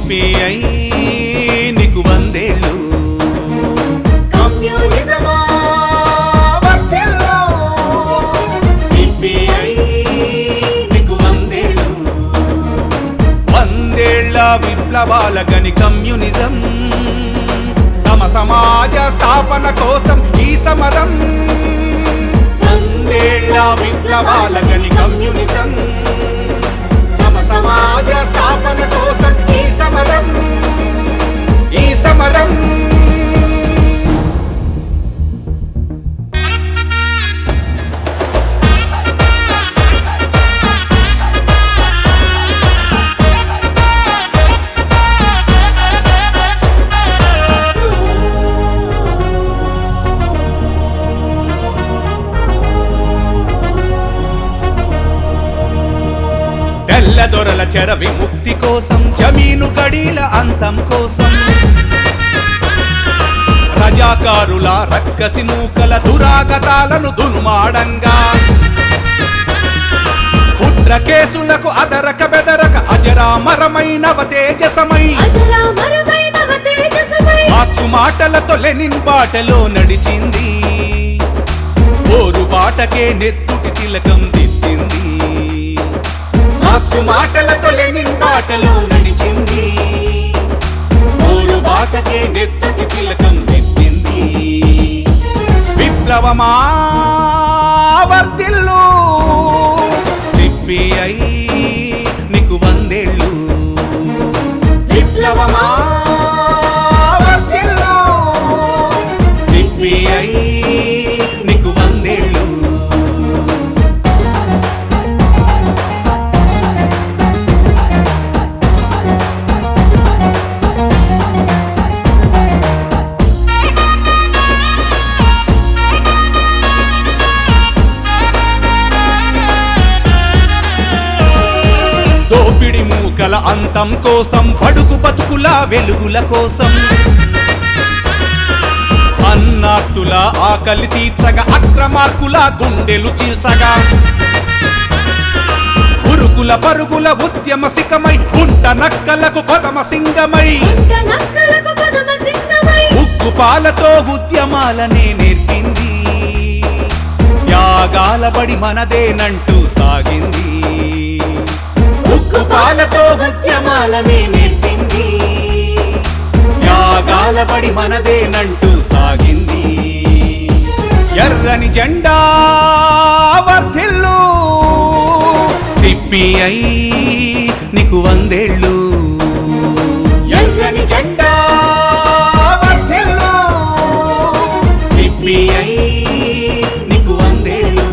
CPI నీకు వందేళ్ళు కమ్యూనిజమా వర్ధిల్లు CPI నీకు వందేళ్ళు వందేళ్ల విప్లవాల గని కమ్యూనిజం సమాజ స్థాపన కోసం ఈ సమరం వందేళ్ల విప్లవాల గని కమ్యూనిజం సమాజ స్థాపన కోసం ఈ సమరం తెల్లదొరల చెర విముక్తి కోసం జమీను గడీల అంతం కోసం రజాకారుల రక్కసి మూకల దురాగతాలను దుర్మాడంగా పుట్ర కేసులకు అదరక బెదరక అజరామరమైనవ తేజసమై మార్క్సు మాటలతో లెనిన్ బాటలో నడిచింది ఓరు బాటకే నెత్తుటి తిలకం దిద్దింది మార్క్సు మాటలతో లెనిన్ బాటలో నడిచింది ఓరు బాటకే నెత్తుటి తిలకం దిద్దింది విప్లవమా వర్ధిల్లు సిపిఐ నీకు వందేళ్ళు విప్లవమా వర్ధిల్లు సిపిఐ నీకు వందేళ్ళు దోపిడి మూకల అంతం కోసం బడుగు బతుకుల వెలుగుల కోసం అన్నార్తుల ఆకలి తీర్చగా అక్రమార్కుల గుండెలు చీల్చగా ఉరుకుల పరుగుల ఉద్యమ సికమై గుంట నక్కలకు కొదమ సింగమై ఉక్కు పాలతో ఉద్యమాలనే నేర్పింది త్యాగాల బడి మనదేనంటూ సాగింది ఉక్కు పాలతో ఉద్యమాలనే నేర్పింది త్యాగాల బడి మనదేనంటూ సాగింది ఎర్రని జెండా వర్ధిల్లు సిపిఐ నీకు వందేళ్ళు ఎర్రని జెండా వర్ధిల్లు సిపిఐ నీకు వందేళ్ళు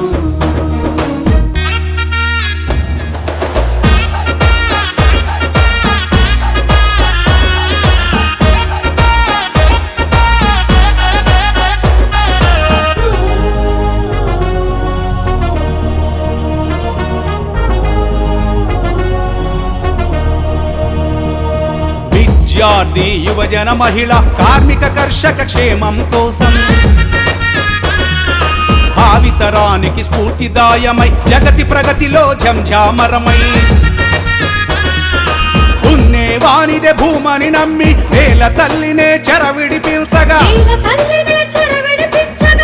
విద్యార్థి యువజన మహిళ కార్మిక కర్షక క్షేమం కోసం భావితరానికి స్ఫూర్తిదాయమై జగతి ప్రగతిలో జంఝామరమై ఉన్నేవానిదే భూమని నమ్మి నేల తల్లినే చెర విడిపించగా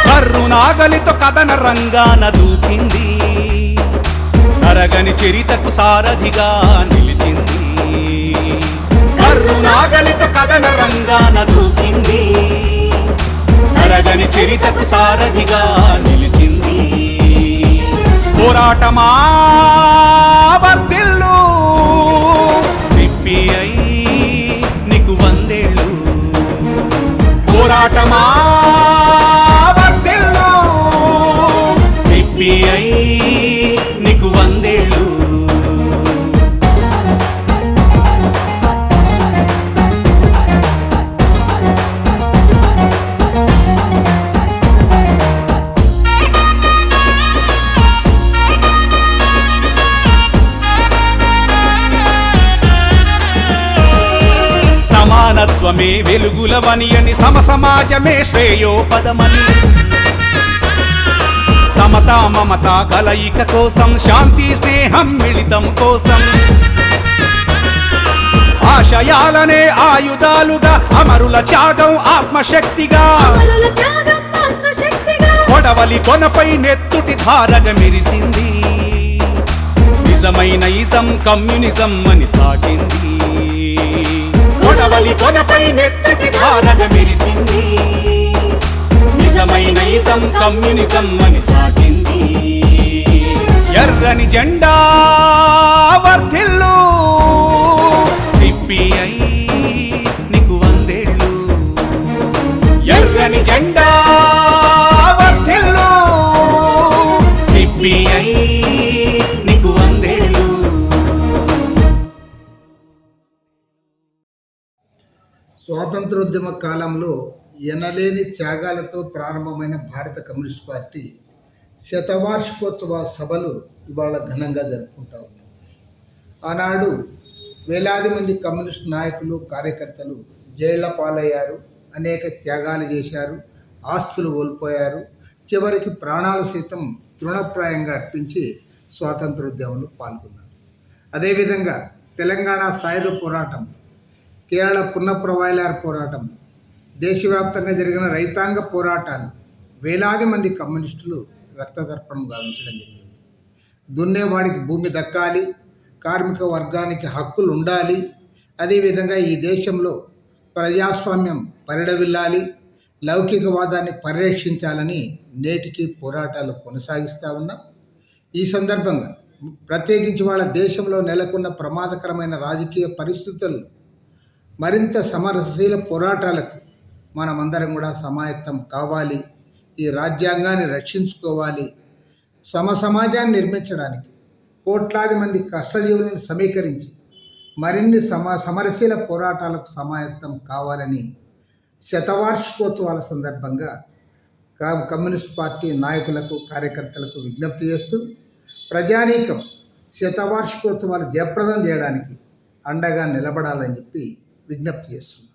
కర్రునాగలితో కథన రంగాన దూకింది తరగని చరితకు సారథిగా నిలిచింది కర్రునాగలితో కథన రంగాన దూకింది తరగని చరితకు సారథిగా నిలిచింది పోరాటమా వర్ధిల్లు సిపిఐ నీకు వందేళ్ళు పోరాటమా వర్ధిల్లు సిపిఐ నీకు వందేళ్ళు సమానత్వమే వెలుగులవని సమసమాజమే శ్రేయోపదమని సమతా మమత కలయిక కోసం శాంతి స్నేహం మిళితం కోసం ఆశయాలనే ఆయుధాలుగా అమరుల త్యాగం ఆత్మశక్తిగా కొడవలి కొనపై నెత్తుటి ధారగా మెరిసింది నిజమైన ఇజం కమ్యూనిజం అని చాటింది కొడవలి కొనపై నెత్తుటి ధారగా మెరిసింది నిజమైన ఇజం కమ్యూనిజం అని చాటింది ఎర్రని జెండా వర్ధిల్లు సిపిఐ నీకు వందేళ్ళు ఎర్రని జెండా వర్ధిల్లు సిపిఐ నీకు వందేళ్ళు. స్వాతంత్రోద్యమ కాలంలో ఎనలేని త్యాగాలతో ప్రారంభమైన భారత కమ్యూనిస్ట్ పార్టీ శతవార్షికోత్సవ సభలు ఇవాళ ఘనంగా జరుపుకుంటా ఉన్నాం. ఆనాడు వేలాది మంది కమ్యూనిస్ట్ నాయకులు కార్యకర్తలు జైళ్ల పాలయ్యారు, అనేక త్యాగాలు చేశారు, ఆస్తులు కోల్పోయారు, చివరికి ప్రాణాలు సైతం తృణప్రాయంగా అర్పించి స్వాతంత్రోద్యమంలో పాల్గొన్నారు. అదేవిధంగా తెలంగాణ సాయుధ పోరాటం, కేరళ పున్నప్రవాయిలార్ పోరాటం, దేశవ్యాప్తంగా జరిగిన రైతాంగ పోరాటాలు వేలాది మంది కమ్యూనిస్టులు రక్తతర్పణం గావించడం జరిగింది. దున్నేవాడికి భూమి దక్కాలి, కార్మిక వర్గానికి హక్కులు ఉండాలి, అదేవిధంగా ఈ దేశంలో ప్రజాస్వామ్యం పరిడవిల్లాలి, లౌకికవాదాన్ని పరిరక్షించాలని నేటికి పోరాటాలు కొనసాగిస్తూ ఉన్నాం. ఈ సందర్భంగా ప్రత్యేకించి వాళ్ళ దేశంలో నెలకొన్న ప్రమాదకరమైన రాజకీయ పరిస్థితులు మరింత సమరశీల పోరాటాలకు మనమందరం కూడా సమాయత్తం కావాలి. ఈ రాజ్యాంగాన్ని రక్షించుకోవాలి. సమాజాన్ని నిర్మించడానికి కోట్లాది మంది కష్టజీవులను సమీకరించి మరిన్ని సమరశీల పోరాటాలకు సమాయత్తం కావాలని శతవార్షికోత్సవాల సందర్భంగా కమ్యూనిస్ట్ పార్టీ నాయకులకు కార్యకర్తలకు విజ్ఞప్తి చేస్తూ ప్రజానీకం శతవార్షికోత్సవాలు జయప్రదం చేయడానికి అండగా నిలబడాలని చెప్పి విజ్ఞప్తి చేస్తుంది.